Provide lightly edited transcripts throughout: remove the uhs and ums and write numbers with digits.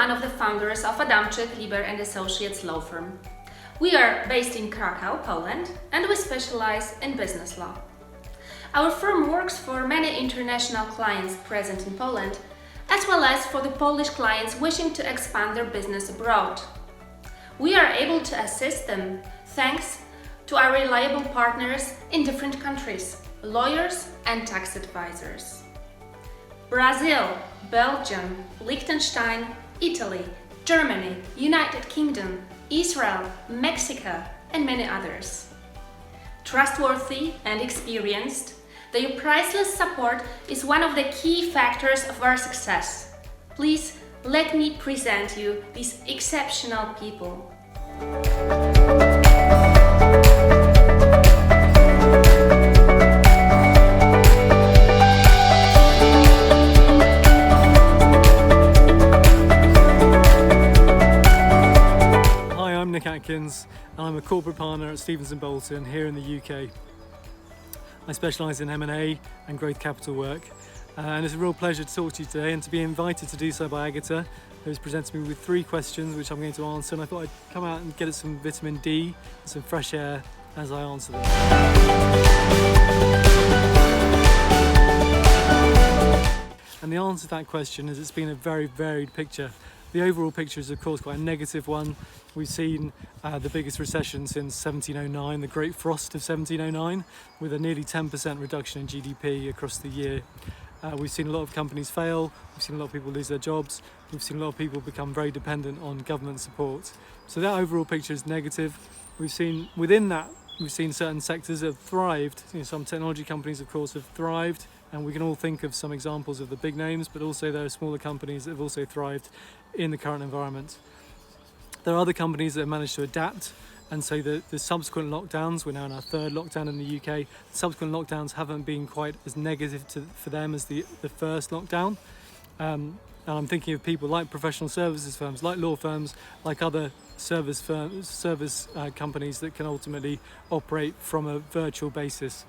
one of the founders of Adamczyk, Lieber and Associates law firm. We are based in Krakow, Poland, and we specialize in business law. Our firm works for many international clients present in Poland, as well as for the Polish clients wishing to expand their business abroad. We are able to assist them thanks to our reliable partners in different countries, lawyers and tax advisors. Brazil, Belgium, Liechtenstein, Italy, Germany, United Kingdom, Israel, Mexico, and many others. Trustworthy and experienced, their priceless support is one of the key factors of our success. Please let me present you these exceptional people. Hi, I'm Nick Atkins and I'm a corporate partner at Stevens Bolton here in the UK. I specialise in M&A and growth capital work, and it's a real pleasure to talk to you today and to be invited to do so by Agatha, who has presented me with 3 questions which I'm going to answer, and I thought I'd come out and get some vitamin D and some fresh air as I answer them. And the answer to that question is it's been a very varied picture. The overall picture is of course quite a negative one. We've seen the biggest recession since 1709, the Great Frost of 1709, with a nearly 10% reduction in GDP across the year. We've seen a lot of companies fail, we've seen a lot of people lose their jobs, we've seen a lot of people become very dependent on government support. So that overall picture is negative. Within that, we've seen certain sectors that have thrived. Some technology companies of course have thrived, and we can all think of some examples of the big names, but also there are smaller companies that have also thrived in the current environment. There are other companies that have managed to adapt, and so the subsequent lockdowns, we're now in our 3rd lockdown in the UK, subsequent lockdowns haven't been quite as negative for them as the first lockdown. And I'm thinking of people like professional services firms, like law firms, like other service companies that can ultimately operate from a virtual basis.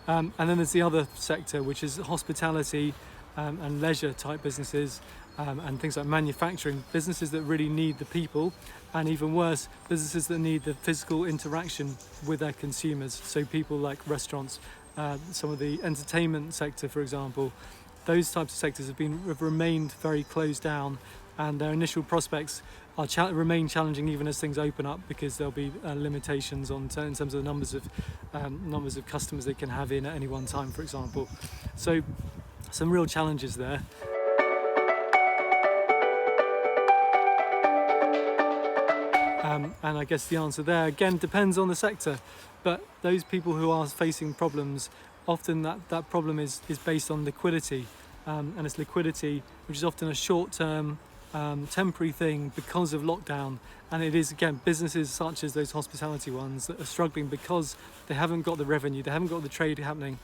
And then there's the other sector, which is hospitality and leisure type businesses, and things like manufacturing, businesses that really need the people, and even worse, businesses that need the physical interaction with their consumers. So people like restaurants, some of the entertainment sector, for example, those types of sectors have remained very closed down, and their initial prospects remain challenging even as things open up, because there'll be limitations in terms of the numbers of customers they can have in at any one time, for example. So some real challenges there. And I guess the answer there again depends on the sector, but those people who are facing problems, often that problem is based on liquidity, and it's liquidity which is often a short-term temporary thing because of lockdown. And it is again businesses such as those hospitality ones that are struggling because they haven't got the revenue, they haven't got the trade happening,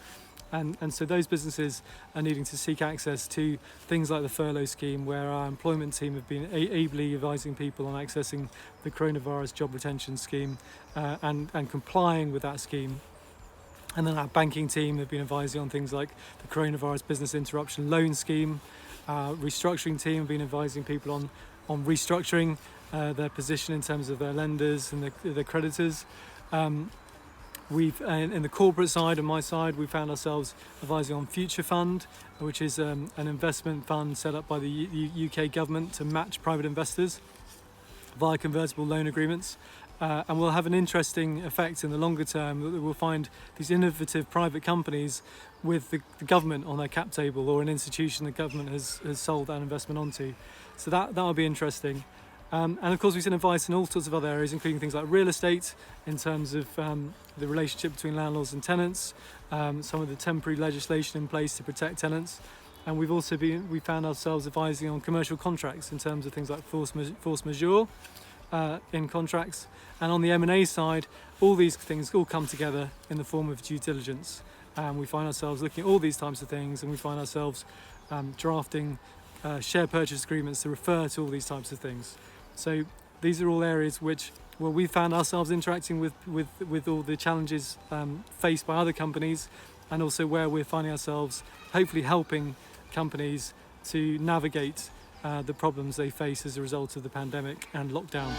and so those businesses are needing to seek access to things like the furlough scheme, where our employment team have been ably advising people on accessing the coronavirus job retention scheme and complying with that scheme. And then our banking team have been advising on things like the coronavirus business interruption loan scheme. Restructuring team have been advising people on restructuring their position in terms of their lenders and their creditors. We've in the corporate side, on my side, we found ourselves advising on Future Fund, which is an investment fund set up by the UK government to match private investors via convertible loan agreements. And will have an interesting effect in the longer term, that we'll find these innovative private companies with the government on their cap table, or an institution the government has sold that investment onto. So that will be interesting. And of course we've seen advice in all sorts of other areas, including things like real estate, in terms of the relationship between landlords and tenants, some of the temporary legislation in place to protect tenants. And we found ourselves advising on commercial contracts in terms of things like force majeure in contracts. And on the M&A side, all these things all come together in the form of due diligence. And we find ourselves looking at all these types of things, and we find ourselves drafting share purchase agreements to refer to all these types of things. So these are all areas where we found ourselves interacting with all the challenges faced by other companies, and also where we're finding ourselves hopefully helping companies to navigate the problems they face as a result of the pandemic and lockdown.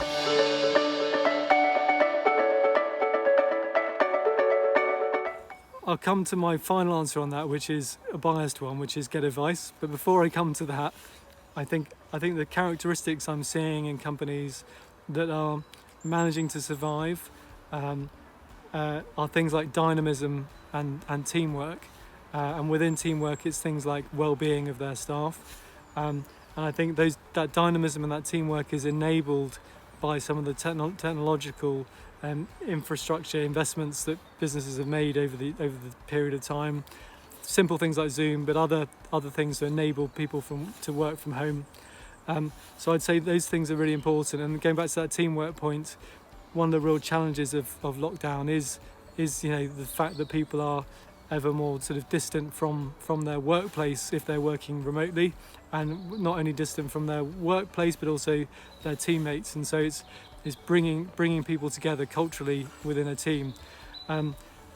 I'll come to my final answer on that, which is a biased one, which is get advice. But before I come to that, I think the characteristics I'm seeing in companies that are managing to survive are things like dynamism and teamwork. And within teamwork, it's things like well-being of their staff. And I think that dynamism and that teamwork is enabled by some of the technological infrastructure investments that businesses have made over the period of time. Simple things like Zoom, but other things to enable people to work from home. So I'd say those things are really important. And going back to that teamwork point, one of the real challenges of lockdown is the fact that people are ever more sort of distant from their workplace if they're working remotely, and not only distant from their workplace but also their teammates. And so it's bringing people together culturally within a team.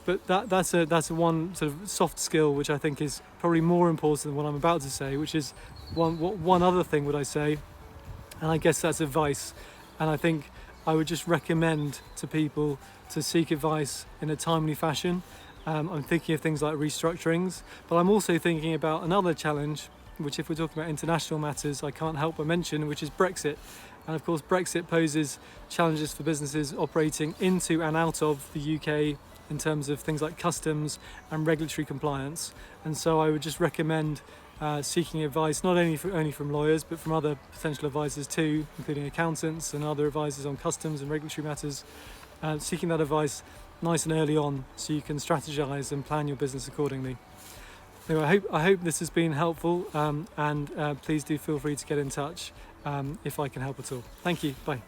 But that's a one sort of soft skill which I think is probably more important than what I'm about to say, which is one other thing would I say, and I guess that's advice. And I think I would just recommend to people to seek advice in a timely fashion. I'm thinking of things like restructurings, but I'm also thinking about another challenge, which if we're talking about international matters, I can't help but mention, which is Brexit. And of course, Brexit poses challenges for businesses operating into and out of the UK in terms of things like customs and regulatory compliance. And so I would just recommend seeking advice, not only from lawyers, but from other potential advisors too, including accountants and other advisors on customs and regulatory matters, seeking that advice nice and early on so you can strategize and plan your business accordingly. Anyway, I hope this has been helpful, and please do feel free to get in touch if I can help at all. Thank you. Bye.